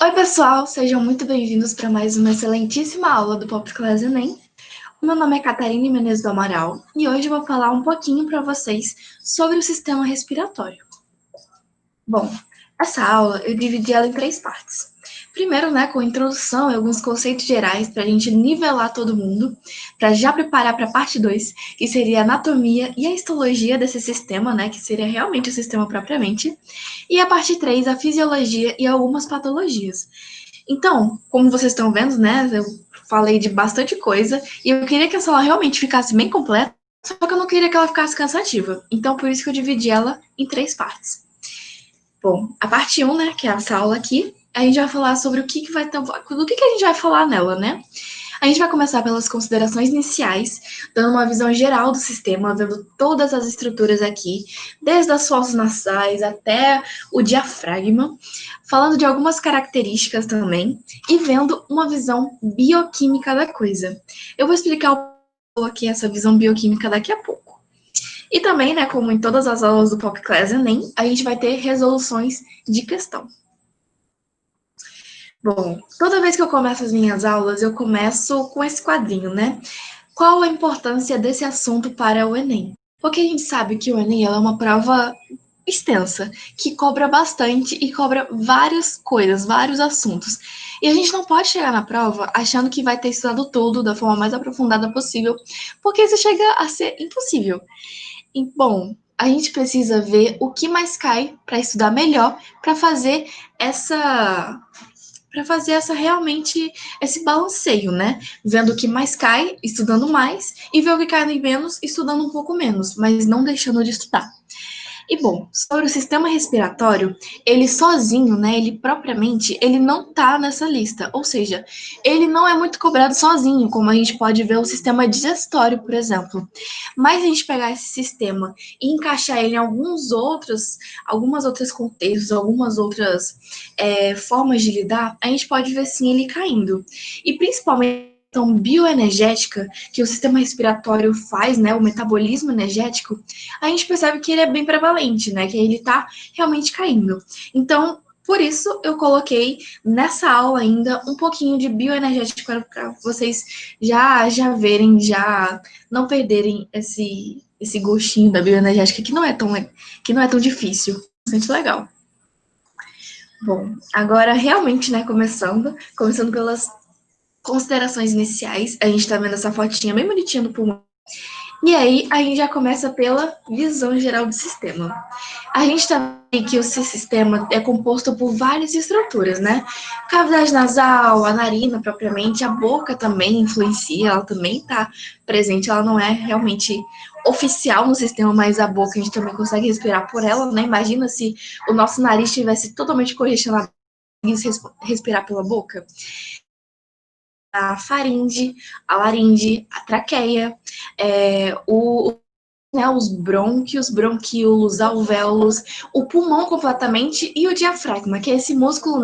Oi, pessoal, sejam muito bem-vindos para mais uma excelentíssima aula do PopClass Enem. Meu nome é Catarina Menezes do Amaral e hoje eu vou falar um pouquinho para vocês sobre o sistema respiratório. Bom, essa aula eu dividi ela em 3 partes. Primeiro, com a introdução e alguns conceitos gerais para a gente nivelar todo mundo, para já preparar para a parte 2, que seria a anatomia e a histologia desse sistema, que seria realmente o sistema propriamente. E a parte 3, a fisiologia e algumas patologias. Então, como vocês estão vendo, eu falei de bastante coisa e eu queria que essa aula realmente ficasse bem completa, só que eu não queria que ela ficasse cansativa. Então, por isso que eu dividi ela em 3 partes. Bom, a parte 1, que é essa aula aqui, a gente vai falar sobre o que vai ter, do que a gente vai falar nela, A gente vai começar pelas considerações iniciais, dando uma visão geral do sistema, vendo todas as estruturas aqui, desde as fossas nasais até o diafragma, falando de algumas características também, e vendo uma visão bioquímica da coisa. Eu vou explicar um pouco aqui essa visão bioquímica daqui a pouco. E também, como em todas as aulas do PopClass Enem, a gente vai ter resoluções de questão. Bom, toda vez que eu começo as minhas aulas, eu começo com esse quadrinho, Qual a importância desse assunto para o Enem? Porque a gente sabe que o Enem é uma prova extensa, que cobra bastante e cobra várias coisas, vários assuntos. E a gente não pode chegar na prova achando que vai ter estudado tudo da forma mais aprofundada possível, porque isso chega a ser impossível. E, bom, a gente precisa ver o que mais cai para estudar melhor, para fazer essa realmente esse balanceio, Vendo o que mais cai, estudando mais, e ver o que cai menos, estudando um pouco menos, mas não deixando de estudar. E bom, sobre o sistema respiratório, ele sozinho, ele propriamente, ele não tá nessa lista, ou seja, ele não é muito cobrado sozinho, como a gente pode ver o sistema digestório, por exemplo. Mas a gente pegar esse sistema e encaixar ele em algumas outras contextos, algumas outras formas de lidar, a gente pode ver sim ele caindo. E principalmente questão bioenergética que o sistema respiratório faz, o metabolismo energético, a gente percebe que ele é bem prevalente, que ele está realmente caindo. Então, por isso, eu coloquei nessa aula ainda um pouquinho de bioenergético para vocês já verem, já não perderem esse gostinho da bioenergética, que não é tão difícil, bastante legal. Bom, agora realmente, começando pelas considerações iniciais, a gente tá vendo essa fotinha bem bonitinha do pulmão. E aí, a gente já começa pela visão geral do sistema. A gente tá vendo que o sistema é composto por várias estruturas, Cavidade nasal, a narina propriamente, a boca também influencia, ela também tá presente, ela não é realmente oficial no sistema, mas a boca a gente também consegue respirar por ela, Imagina se o nosso nariz estivesse totalmente congestionado e respirar pela boca. A faringe, a laringe, a traqueia, os brônquios, bronquíolos, alvéolos, o pulmão completamente e o diafragma, que é esse músculo,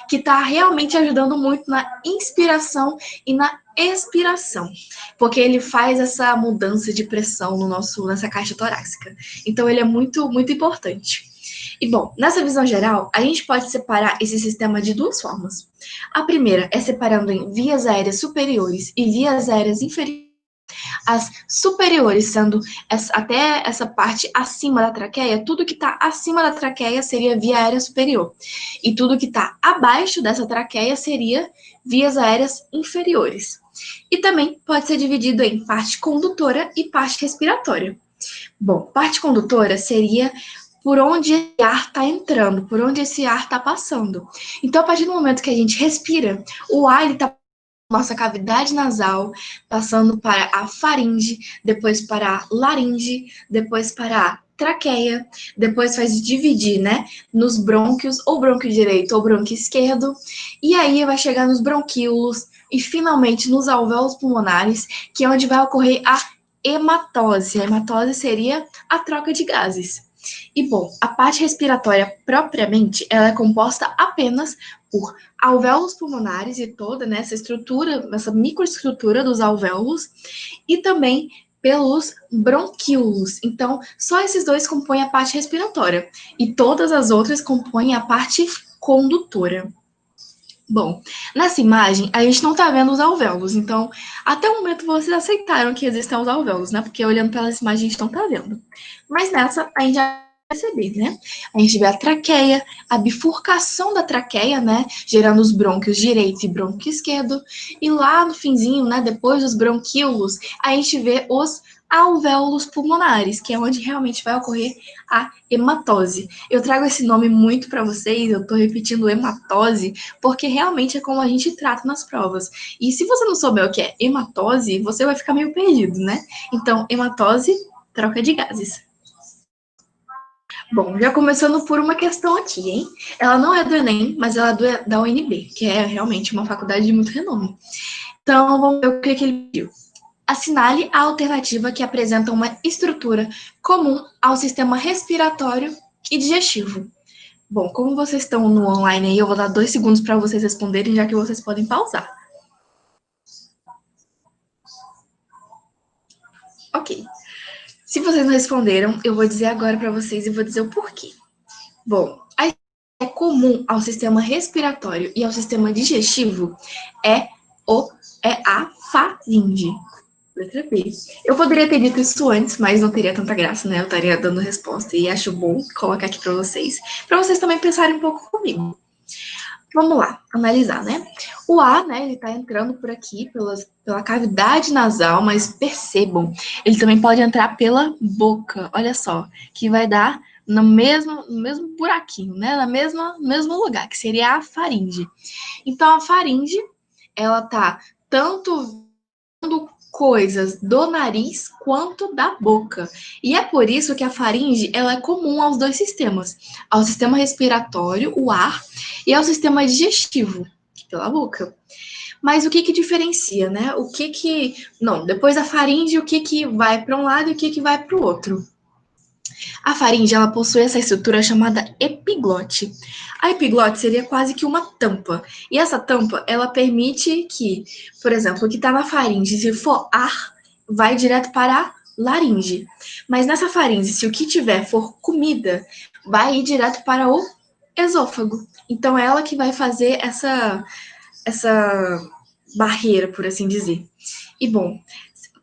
que está realmente ajudando muito na inspiração e na expiração, porque ele faz essa mudança de pressão nessa caixa torácica. Então, ele é muito, muito importante. E, bom, nessa visão geral, a gente pode separar esse sistema de 2 formas. A primeira é separando em vias aéreas superiores e vias aéreas inferiores. As superiores sendo até essa parte acima da traqueia, tudo que está acima da traqueia seria via aérea superior. E tudo que está abaixo dessa traqueia seria vias aéreas inferiores. E também pode ser dividido em parte condutora e parte respiratória. Bom, parte condutora seria por onde esse ar está entrando, por onde esse ar está passando. Então, a partir do momento que a gente respira, o ar está nossa cavidade nasal, passando para a faringe, depois para a laringe, depois para a traqueia, depois faz dividir, nos brônquios, ou brônquio direito ou brônquio esquerdo, e aí vai chegar nos bronquíolos e finalmente nos alvéolos pulmonares, que é onde vai ocorrer a hematose. A hematose seria a troca de gases. E, bom, a parte respiratória propriamente, ela é composta apenas por alvéolos pulmonares e toda essa estrutura, essa microestrutura dos alvéolos, e também pelos bronquíolos. Então, só esses 2 compõem a parte respiratória, e todas as outras compõem a parte condutora. Bom, nessa imagem, a gente não tá vendo os alvéolos, então, até o momento vocês aceitaram que existem os alvéolos, né? Porque olhando pelas imagens a gente não tá vendo. Mas nessa, a gente já vai perceber, né? A gente vê a traqueia, a bifurcação da traqueia, né? Gerando os brônquios direito e brônquio esquerdo. E lá no finzinho, né? Depois dos bronquíolos, a gente vê os alvéolos pulmonares, que é onde realmente vai ocorrer a hematose. Eu trago esse nome muito para vocês, eu tô repetindo hematose, porque realmente é como a gente trata nas provas. E se você não souber o que é hematose, você vai ficar meio perdido, né? Então, hematose, troca de gases. Bom, já começando por uma questão aqui, hein? Ela não é do Enem, mas ela é da UNB, que é realmente uma faculdade de muito renome. Então, vamos ver o que ele pediu. Assinale a alternativa que apresenta uma estrutura comum ao sistema respiratório e digestivo. Bom, como vocês estão no online aí, eu vou dar 2 segundos para vocês responderem, já que vocês podem pausar. Ok. Se vocês não responderam, eu vou dizer agora para vocês e vou dizer o porquê. Bom, a é comum ao sistema respiratório e ao sistema digestivo é o é a faringe. Letra B. Eu poderia ter dito isso antes, mas não teria tanta graça, né? Eu estaria dando resposta e acho bom colocar aqui para vocês também pensarem um pouco comigo. Vamos lá, analisar, né? O ar, né, ele tá entrando por aqui, pela cavidade nasal, mas percebam, ele também pode entrar pela boca, olha só, que vai dar no mesmo buraquinho, né, no mesmo lugar, que seria a faringe. Então, a faringe, ela tá tanto coisas do nariz quanto da boca. E é por isso que a faringe ela é comum aos dois sistemas, ao sistema respiratório, o ar, e ao sistema digestivo, pela boca. Mas o que diferencia, né? Não, depois da faringe, o que vai para um lado e o que vai para o outro? A faringe, ela possui essa estrutura chamada epiglote. A epiglote seria quase que uma tampa. E essa tampa, ela permite que, por exemplo, o que está na faringe, se for ar, vai direto para a laringe. Mas nessa faringe, se o que tiver for comida, vai ir direto para o esôfago. Então, é ela que vai fazer essa barreira, por assim dizer. E, bom,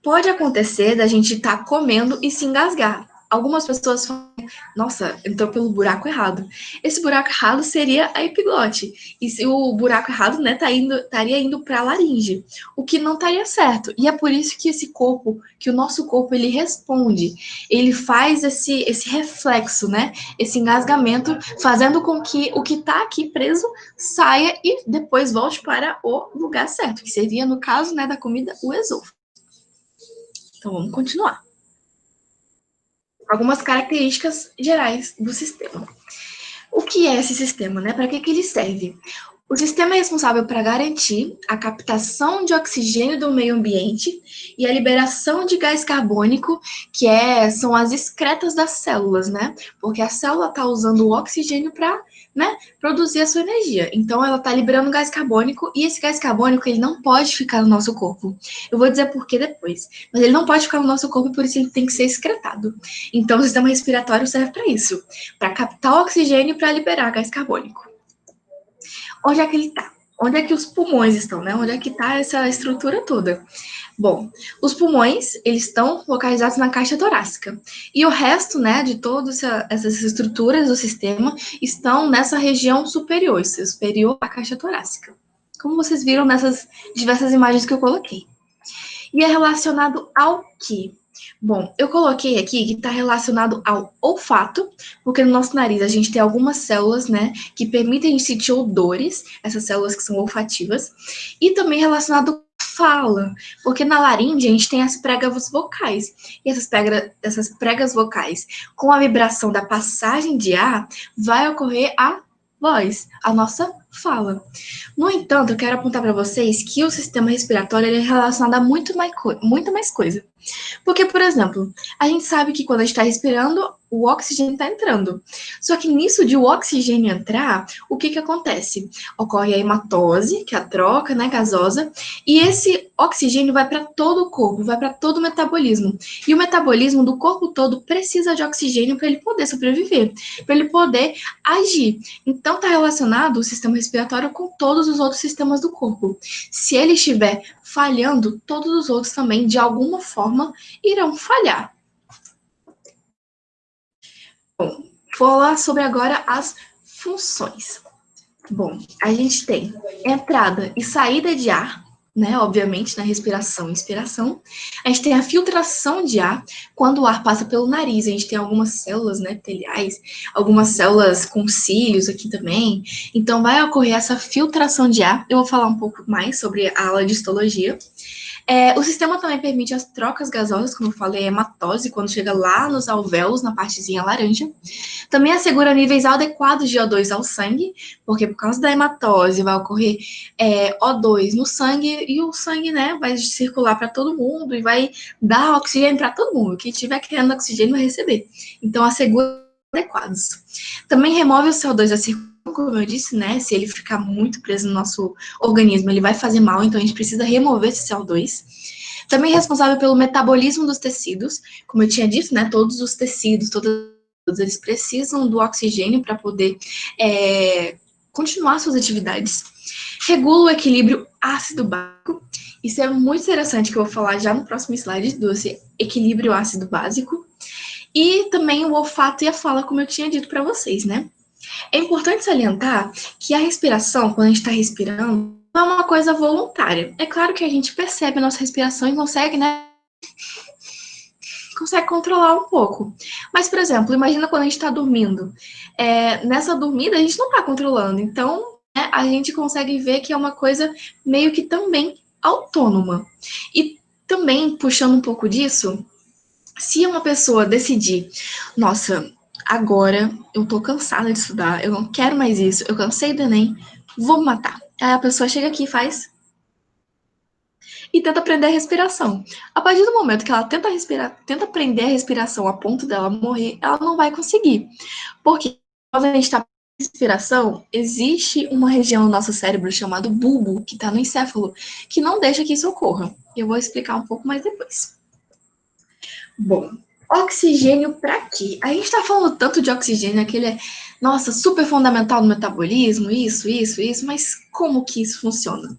pode acontecer da gente estar comendo e se engasgar. Algumas pessoas falam, nossa, entrou pelo buraco errado. Esse buraco errado seria a epiglote. E se o buraco errado, né, estaria indo para a laringe, o que não estaria certo. E é por isso que que o nosso corpo, ele responde. Ele faz esse reflexo, né, esse engasgamento, fazendo com que o que está aqui preso saia e depois volte para o lugar certo, que seria, no caso, né, da comida, o esôfago. Então, vamos continuar. Algumas características gerais do sistema. O que é esse sistema, né? Para que ele serve? O sistema é responsável para garantir a captação de oxigênio do meio ambiente e a liberação de gás carbônico, são as excretas das células, né? Porque a célula está usando o oxigênio para, né, produzir a sua energia. Então, ela está liberando gás carbônico e esse gás carbônico ele não pode ficar no nosso corpo. Eu vou dizer por que depois. Mas ele não pode ficar no nosso corpo e por isso ele tem que ser excretado. Então, o sistema respiratório serve para isso, para captar o oxigênio e para liberar gás carbônico. Onde é que ele está? Onde é que os pulmões estão, né? Onde é que está essa estrutura toda? Bom, os pulmões, eles estão localizados na caixa torácica. E o resto, né, de todas essas estruturas do sistema estão nessa região superior à caixa torácica. Como vocês viram nessas diversas imagens que eu coloquei. E é relacionado ao quê? Bom, eu coloquei aqui que está relacionado ao olfato, porque no nosso nariz a gente tem algumas células, né, que permitem a gente sentir odores, essas células que são olfativas, e também relacionado à fala, porque na laringe a gente tem as pregas vocais, e essas pregas vocais, com a vibração da passagem de ar, vai ocorrer a voz, a nossa fala. No entanto, eu quero apontar para vocês que o sistema respiratório ele é relacionado a muita mais coisa. Porque, por exemplo, a gente sabe que quando a gente está respirando, o oxigênio está entrando. Só que nisso de o oxigênio entrar, o que acontece? Ocorre a hematose, que é a troca, né, gasosa, e esse oxigênio vai para todo o corpo, vai para todo o metabolismo. E o metabolismo do corpo todo precisa de oxigênio para ele poder sobreviver, para ele poder agir. Então está relacionado o sistema respiratório com todos os outros sistemas do corpo. Se ele estiver falhando, todos os outros também, de alguma forma, irão falhar. Bom, vou falar sobre agora as funções. Bom, a gente tem entrada e saída de ar, né? Obviamente, na respiração e expiração. A gente tem a filtração de ar, quando o ar passa pelo nariz. A gente tem algumas células, né, epiteliais, algumas células com cílios aqui também. Então, vai ocorrer essa filtração de ar. Eu vou falar um pouco mais sobre a aula de histologia. O sistema também permite as trocas gasosas, como eu falei, a hematose, quando chega lá nos alvéolos, na partezinha laranja. Também assegura níveis adequados de O2 ao sangue, porque por causa da hematose vai ocorrer O2 no sangue, e o sangue, né, vai circular para todo mundo e vai dar oxigênio para todo mundo. Quem estiver querendo oxigênio vai receber. Então, assegura adequados. Também remove o CO2 da circulação, como eu disse, né? Se ele ficar muito preso no nosso organismo, ele vai fazer mal, então a gente precisa remover esse CO2. Também é responsável pelo metabolismo dos tecidos, como eu tinha dito, né? Todos os tecidos, todos eles precisam do oxigênio para poder continuar suas atividades. Regula o equilíbrio ácido-básico. Isso é muito interessante, que eu vou falar já no próximo slide, do equilíbrio ácido-básico. E também o olfato e a fala, como eu tinha dito para vocês, né? É importante salientar que a respiração, quando a gente está respirando, não é uma coisa voluntária. É claro que a gente percebe a nossa respiração e consegue, né? Consegue controlar um pouco. Mas, por exemplo, imagina quando a gente está dormindo. Nessa dormida, a gente não está controlando. Então, né, a gente consegue ver que é uma coisa meio que também autônoma. E também, puxando um pouco disso, se uma pessoa decidir, nossa, agora eu tô cansada de estudar, eu não quero mais isso, eu cansei do Enem, vou me matar. Aí a pessoa chega aqui e faz e tenta aprender a respiração. A partir do momento que ela tenta aprender a respiração a ponto dela morrer, ela não vai conseguir. Porque quando a gente está em respiração, existe uma região do nosso cérebro chamada bulbo, que está no encéfalo, que não deixa que isso ocorra. E eu vou explicar um pouco mais depois. Bom, oxigênio para quê? A gente está falando tanto de oxigênio, que ele é, nossa, super fundamental no metabolismo, isso, mas como que isso funciona?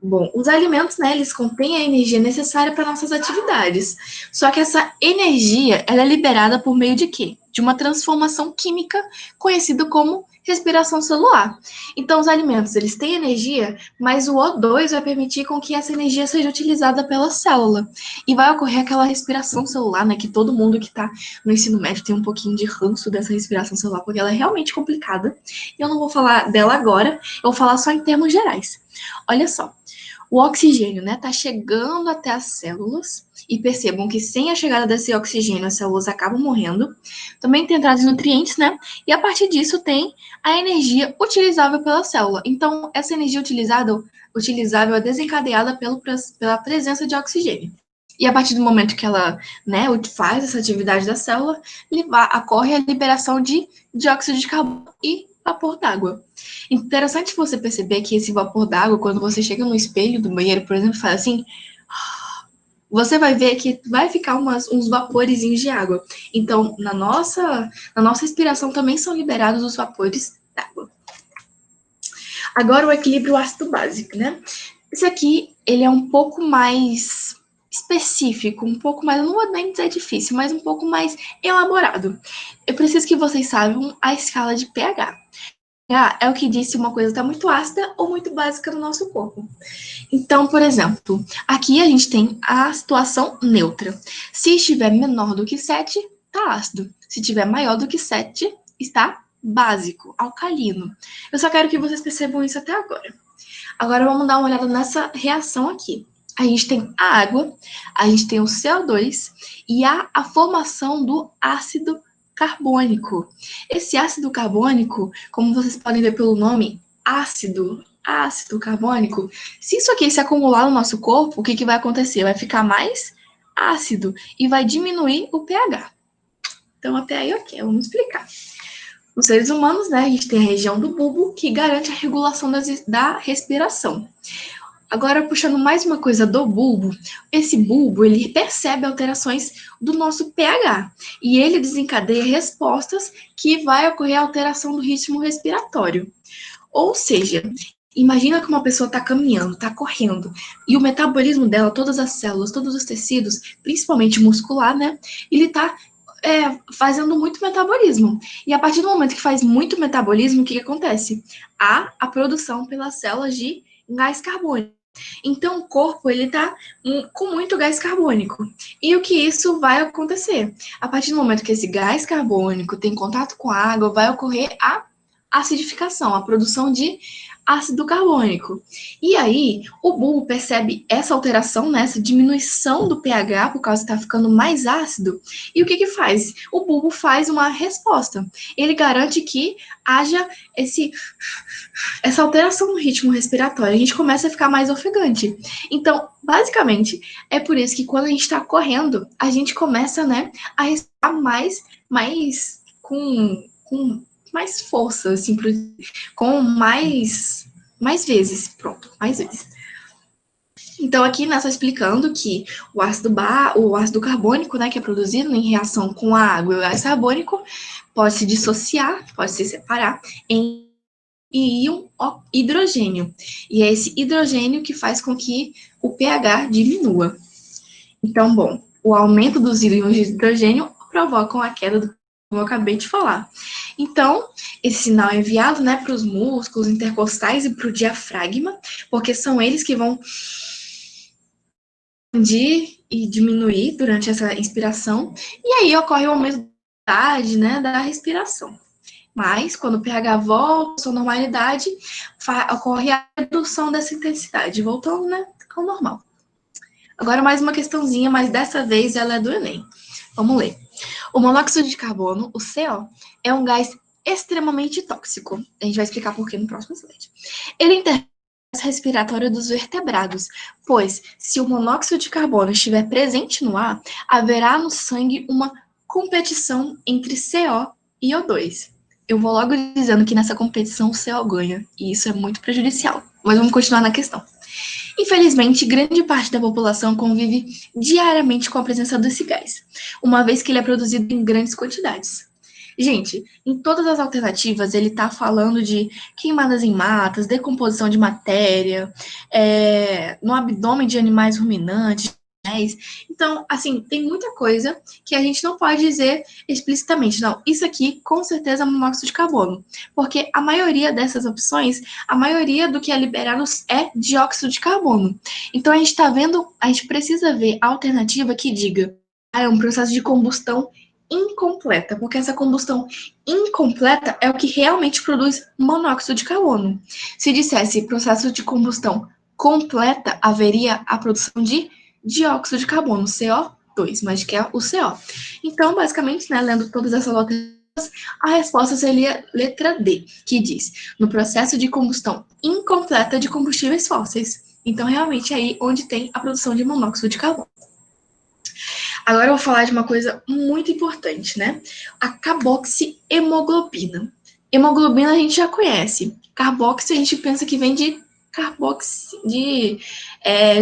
Bom, os alimentos, né, eles contêm a energia necessária para nossas atividades. Só que essa energia, ela é liberada por meio de quê? De uma transformação química conhecida como respiração celular. Então, os alimentos, eles têm energia, mas o O2 vai permitir com que essa energia seja utilizada pela célula. E vai ocorrer aquela respiração celular, né, que todo mundo que está no ensino médio tem um pouquinho de ranço dessa respiração celular, porque ela é realmente complicada. Eu não vou falar dela agora, eu vou falar só em termos gerais. Olha só. O oxigênio, né, tá chegando até as células, e percebam que sem a chegada desse oxigênio, as células acabam morrendo. Também tem entrada de nutrientes, né, e a partir disso tem a energia utilizável pela célula. Então, essa energia utilizável é desencadeada pela presença de oxigênio. E a partir do momento que ela, né, faz essa atividade da célula, ocorre a liberação de dióxido de carbono e vapor d'água. Interessante você perceber que esse vapor d'água, quando você chega no espelho do banheiro, por exemplo, faz assim, você vai ver que vai ficar uns vaporezinhos de água. Então, na nossa respiração também são liberados os vapores d'água. Agora, o equilíbrio ácido-básico, né? Esse aqui, ele é um pouco mais específico, um pouco mais, eu não vou nem dizer difícil, mas um pouco mais elaborado. Eu preciso que vocês saibam a escala de pH. É o que diz se uma coisa está muito ácida ou muito básica no nosso corpo. Então, por exemplo, aqui a gente tem a situação neutra. Se estiver menor do que 7, está ácido. Se estiver maior do que 7, está básico, alcalino. Eu só quero que vocês percebam isso até agora. Agora vamos dar uma olhada nessa reação aqui. A gente tem a água, a gente tem o CO2 e a formação do ácido carbônico. Esse ácido carbônico, como vocês podem ver pelo nome, ácido carbônico, se isso aqui se acumular no nosso corpo, o que vai acontecer? Vai ficar mais ácido e vai diminuir o pH. Então, até aí, ok, vamos explicar. Nos seres humanos, né, a gente tem a região do bulbo, que garante a regulação da respiração. Agora, puxando mais uma coisa do bulbo, esse bulbo, ele percebe alterações do nosso pH, e ele desencadeia respostas que vai ocorrer alteração do ritmo respiratório. Ou seja, imagina que uma pessoa está caminhando, está correndo, e o metabolismo dela, todas as células, todos os tecidos, principalmente muscular, né, ele está fazendo muito metabolismo. E a partir do momento que faz muito metabolismo, o que acontece? Há a produção pelas células de gás carbônico. Então, o corpo, ele tá com muito gás carbônico. E o que isso vai acontecer? A partir do momento que esse gás carbônico tem contato com a água, vai ocorrer a acidificação, a produção de ácido carbônico. E aí, o bulbo percebe essa alteração, né, essa diminuição do pH, por causa que está ficando mais ácido, e o que que faz? O bulbo faz uma resposta. Ele garante que haja essa alteração no ritmo respiratório. A gente começa a ficar mais ofegante. Então, basicamente, é por isso que quando a gente está correndo, a gente começa, né, a respirar com mais força, assim, com mais vezes. Pronto, mais vezes. Então, aqui nós explicando que o ácido carbônico, né, que é produzido em reação com a água e o gás carbônico, pode se dissociar, pode se separar em íon hidrogênio. E é esse hidrogênio que faz com que o pH diminua. Então, bom, o aumento dos íons de hidrogênio provocam a queda do, como eu acabei de falar. Então, esse sinal é enviado, né, para os músculos intercostais e para o diafragma, porque são eles que vão expandir e diminuir durante essa inspiração, e aí ocorre o aumento da velocidade, né, da respiração. Mas, quando o pH volta à sua normalidade, ocorre a redução dessa intensidade, voltando, né, ao normal. Agora, mais uma questãozinha, mas dessa vez ela é do Enem. Vamos ler. O monóxido de carbono, o CO, é um gás extremamente tóxico. A gente vai explicar por quê no próximo slide. Ele interfere no processo respiratório dos vertebrados, pois, se o monóxido de carbono estiver presente no ar, haverá no sangue uma competição entre CO e O2. Eu vou logo dizendo que nessa competição o CO ganha, e isso é muito prejudicial. Mas vamos continuar na questão. Infelizmente, grande parte da população convive diariamente com a presença desse gás, uma vez que ele é produzido em grandes quantidades. Gente, em todas as alternativas, ele está falando de queimadas em matas, decomposição de matéria, no abdômen de animais ruminantes. Então, assim, tem muita coisa que a gente não pode dizer explicitamente, não, isso aqui com certeza é monóxido de carbono, porque a maioria dessas opções, a maioria do que é liberado é dióxido de carbono. Então, a gente está vendo, a gente precisa ver a alternativa que diga, é um processo de combustão incompleta, porque essa combustão incompleta é o que realmente produz monóxido de carbono. Se dissesse processo de combustão completa, haveria a produção de dióxido de carbono, CO2, mas que é o CO. Então, basicamente, né, lendo todas essas alternativas, a resposta seria letra D, que diz, no processo de combustão incompleta de combustíveis fósseis. Então, realmente, é aí onde tem a produção de monóxido de carbono. Agora eu vou falar de uma coisa muito importante, né? A carboxihemoglobina. Hemoglobina a gente já conhece. Carboxi a gente pensa que vem de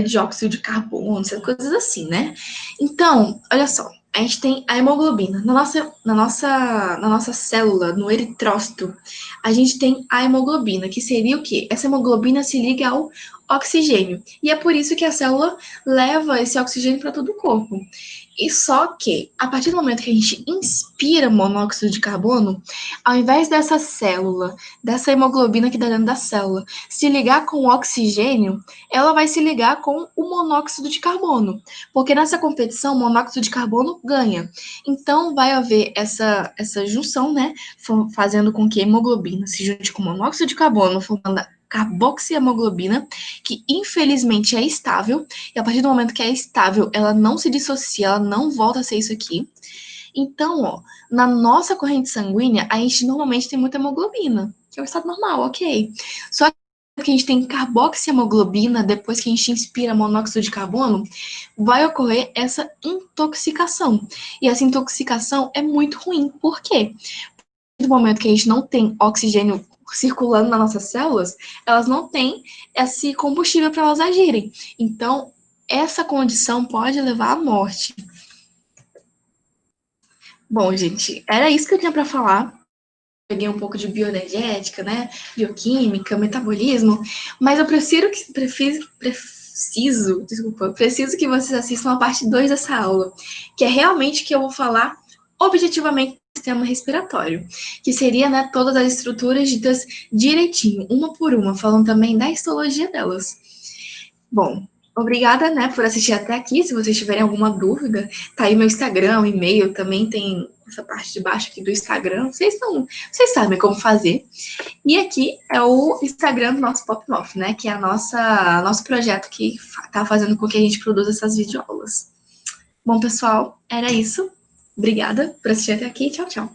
dióxido de carbono, essas coisas assim, né? Então, olha só, a gente tem a hemoglobina. Na nossa célula, no eritrócito, a gente tem a hemoglobina, que seria o quê? Essa hemoglobina se liga ao oxigênio. E é por isso que a célula leva esse oxigênio para todo o corpo. E só que, a partir do momento que a gente inspira monóxido de carbono, ao invés dessa célula, dessa hemoglobina que está dentro da célula, se ligar com o oxigênio, ela vai se ligar com o monóxido de carbono. Porque nessa competição, o monóxido de carbono ganha. Então, vai haver essa junção, né? Fazendo com que a hemoglobina se junte com o monóxido de carbono, formando a carboxihemoglobina, que infelizmente é estável, e a partir do momento que é estável, ela não se dissocia, ela não volta a ser isso aqui. Então, ó, na nossa corrente sanguínea, a gente normalmente tem muita hemoglobina, que é o estado normal, ok. Só que que a gente tem carboxihemoglobina, depois que a gente inspira monóxido de carbono, vai ocorrer essa intoxicação. E essa intoxicação é muito ruim. Por quê? No momento que a gente não tem oxigênio circulando nas nossas células, elas não têm esse combustível para elas agirem. Então, essa condição pode levar à morte. Bom, gente, era isso que eu tinha para falar. Peguei um pouco de bioenergética, né? Bioquímica, metabolismo, mas eu preciso que vocês assistam a parte 2 dessa aula, que é realmente que eu vou falar objetivamente do sistema respiratório, que seria, né, todas as estruturas ditas direitinho, uma por uma, falando também da histologia delas. Bom, obrigada, né, por assistir até aqui. Se vocês tiverem alguma dúvida, tá aí meu Instagram, e-mail, também tem essa parte de baixo aqui do Instagram. Vocês sabem como fazer. E aqui é o Instagram do nosso Pop Off, né, que é nosso projeto que tá fazendo com que a gente produza essas videoaulas. Bom, pessoal, era isso. Obrigada por assistir até aqui. Tchau, tchau.